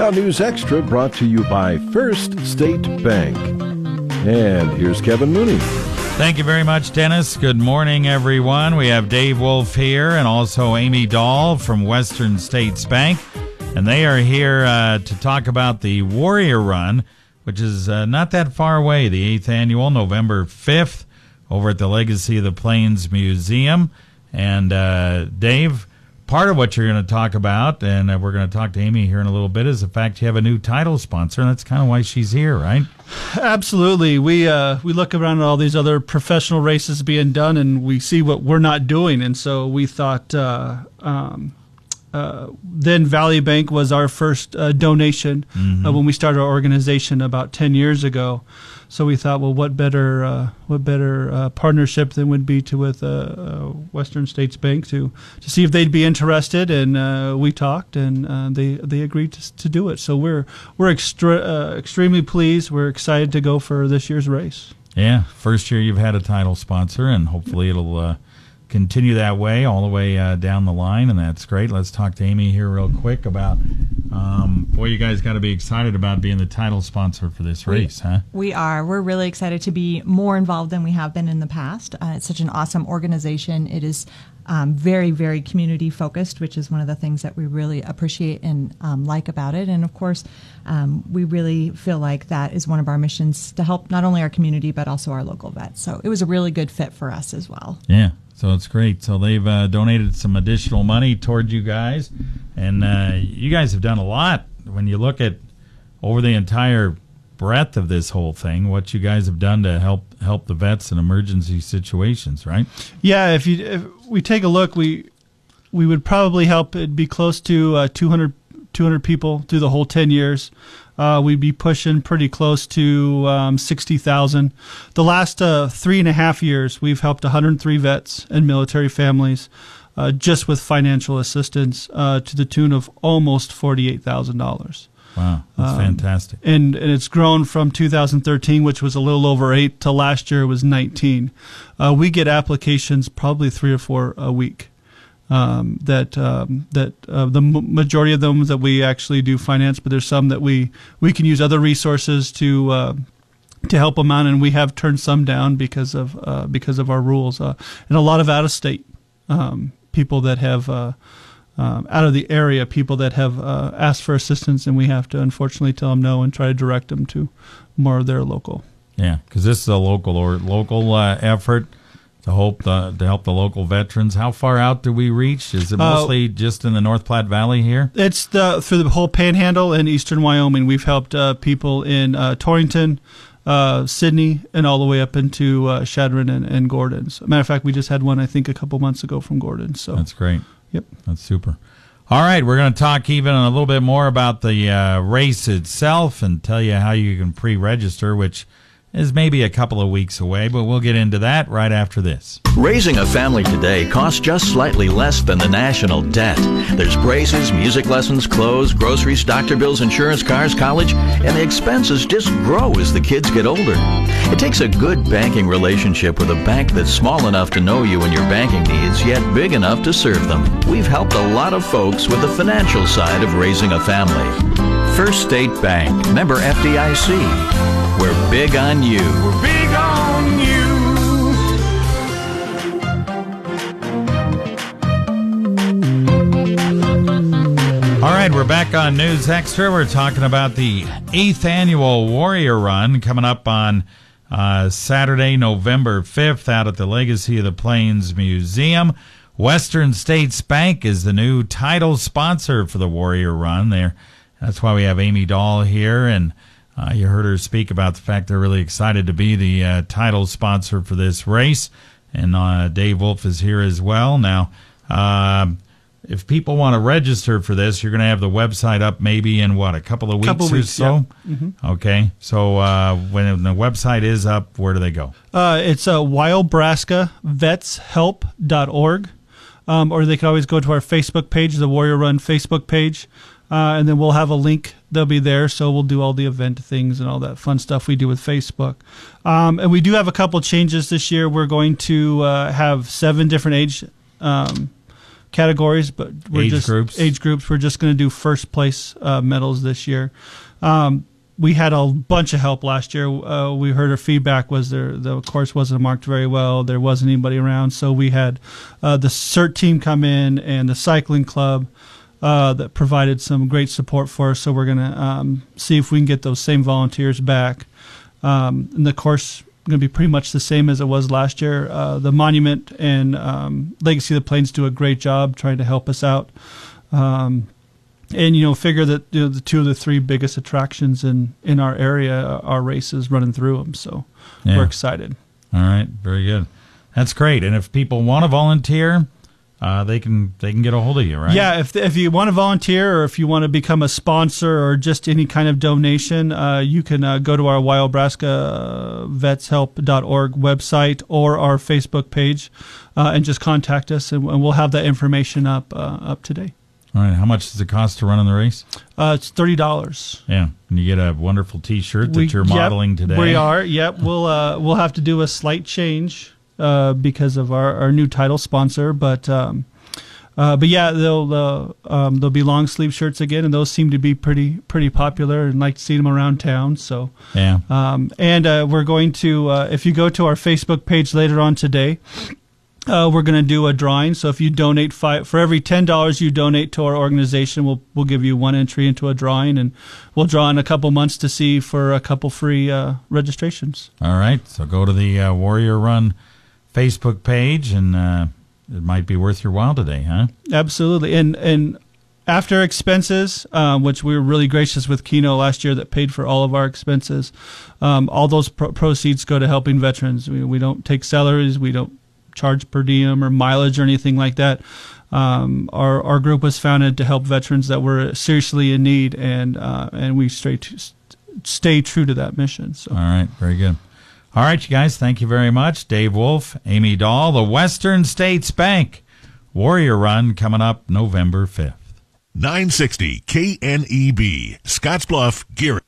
Now News Extra brought to you by First State Bank. And here's Kevin Mooney. Thank you very much, Dennis. Good morning, everyone. We have Dave Wolf here and also Amy Dahl from Western States Bank. And they are here to talk about the Warrior Run, which is not that far away, the 8th annual, November 5th, over at the Legacy of the Plains Museum. And Dave, part of what you're going to talk about, and we're going to talk to Amy here in a little bit, is the fact you have a new title sponsor, and that's kind of why she's here, right? Absolutely. We look around at all these other professional races being done, and we see what we're not doing. And so we thought then Valley Bank was our first donation when we started our organization about 10 years ago. So we thought, well, what better partnership than would be with Western States Bank to see if they'd be interested, and we talked, and they agreed to do it. So we're extremely pleased. We're excited to go for this year's race. Yeah, first year you've had a title sponsor, and hopefully it'll continue that way all the way down the line, and that's great. Let's talk to Amy here real quick about boy, you guys got to be excited about being the title sponsor for this race, huh? We are. We're really excited to be more involved than we have been in the past. It's such an awesome organization. It is very, very community focused, which is one of the things that we really appreciate and like about it. And of course, we really feel like that is one of our missions, to help not only our community but also our local vets. So it was a really good fit for us as well. Yeah. So it's great. So they've donated some additional money toward you guys, and you guys have done a lot. When you look at over the entire breadth of this whole thing, what you guys have done to help the vets in emergency situations, right? Yeah, if we take a look, we would probably help. It'd be close to 200 people through the whole 10 years. We'd be pushing pretty close to 60,000. The last 3.5 years, we've helped 103 vets and military families just with financial assistance to the tune of almost $48,000. Wow, that's fantastic. And it's grown from 2013, which was a little over 8, to last year it was 19. We get applications probably 3 or 4 a week. The majority of them that we actually do finance, but there's some that we can use other resources to help them out, and we have turned some down because of our rules, and a lot of out of state people that have out of the area, people that have asked for assistance, and we have to unfortunately tell them no and try to direct them to more of their local. Yeah, because this is a local effort to help the local veterans. How far out do we reach? Is it mostly just in the North Platte Valley here? It's through the whole Panhandle and eastern Wyoming. We've helped people in Torrington, Sidney, and all the way up into Chadron and Gordon. As a matter of fact, we just had one, I think, a couple months ago from Gordon. So that's great. Yep. That's super. All right, we're going to talk even a little bit more about the race itself and tell you how you can pre-register, which is maybe a couple of weeks away, but we'll get into that right after this. Raising a family today costs just slightly less than the national debt. There's braces, music lessons, clothes, groceries, doctor bills, insurance, cars, college, and the expenses just grow as the kids get older. It takes a good banking relationship with a bank that's small enough to know you and your banking needs, yet big enough to serve them. We've helped a lot of folks with the financial side of raising a family. First State Bank, member FDIC. We're big on you. We're big on you. All right, we're back on News Extra. We're talking about the 8th annual Warrior Run coming up on Saturday, November 5th out at the Legacy of the Plains Museum. Western States Bank is the new title sponsor for the Warrior Run there. That's why we have Amy Dahl here, and you heard her speak about the fact they're really excited to be the title sponsor for this race. And Dave Wolf is here as well. Now, if people want to register for this, you're going to have the website up maybe in, a couple of weeks or so? Yeah. Mm-hmm. Okay. So when the website is up, where do they go? It's wyobraskavetshelp.org. Or they can always go to our Facebook page, the Warrior Run Facebook page. And then we'll have a link. They'll be there, so we'll do all the event things and all that fun stuff we do with Facebook. And we do have a couple changes this year. We're going to have 7 different age categories, but age groups. We're just going to do first place medals this year. We had a bunch of help last year. We heard our feedback was the course wasn't marked very well. There wasn't anybody around, so we had the CERT team come in and the cycling club that provided some great support for us. So we're going to see if we can get those same volunteers back. And the course going to be pretty much the same as it was last year. The Monument and Legacy of the Plains do a great job trying to help us out. And, figure that the two of the three biggest attractions in our area are races running through them. So we're excited. All right. Very good. That's great. And if people want to volunteer, they can get a hold of you, right? Yeah. If you want to volunteer or if you want to become a sponsor or just any kind of donation, you can go to our WyobraskaVetsHelp.org website or our Facebook page and just contact us, and we'll have that information up today. All right. How much does it cost to run in the race? It's $30. Yeah, and you get a wonderful T-shirt that you're modeling today. We are. Yep. We'll have to do a slight change because of our new title sponsor, but yeah, there'll be long sleeve shirts again, and those seem to be pretty popular, and like to see them around town. So yeah. And we're going to if you go to our Facebook page later on today. We're going to do a drawing. So if you donate for every $10 you donate to our organization, we'll give you one entry into a drawing, and we'll draw in a couple months to see for a couple free registrations. All right. So go to the Warrior Run Facebook page, and it might be worth your while today, huh? Absolutely. And after expenses, which we were really gracious with Keno last year that paid for all of our expenses, all those proceeds go to helping veterans. We don't take salaries. We don't charge per diem or mileage or anything like that. Our group was founded to help veterans that were seriously in need, and we stay true to that mission. So. All right, very good. All right, you guys, thank you very much. Dave Wolf, Amy Dahl, the Western States Bank Warrior Run coming up November 5th. 960 KNEB, Scottsbluff, Gary.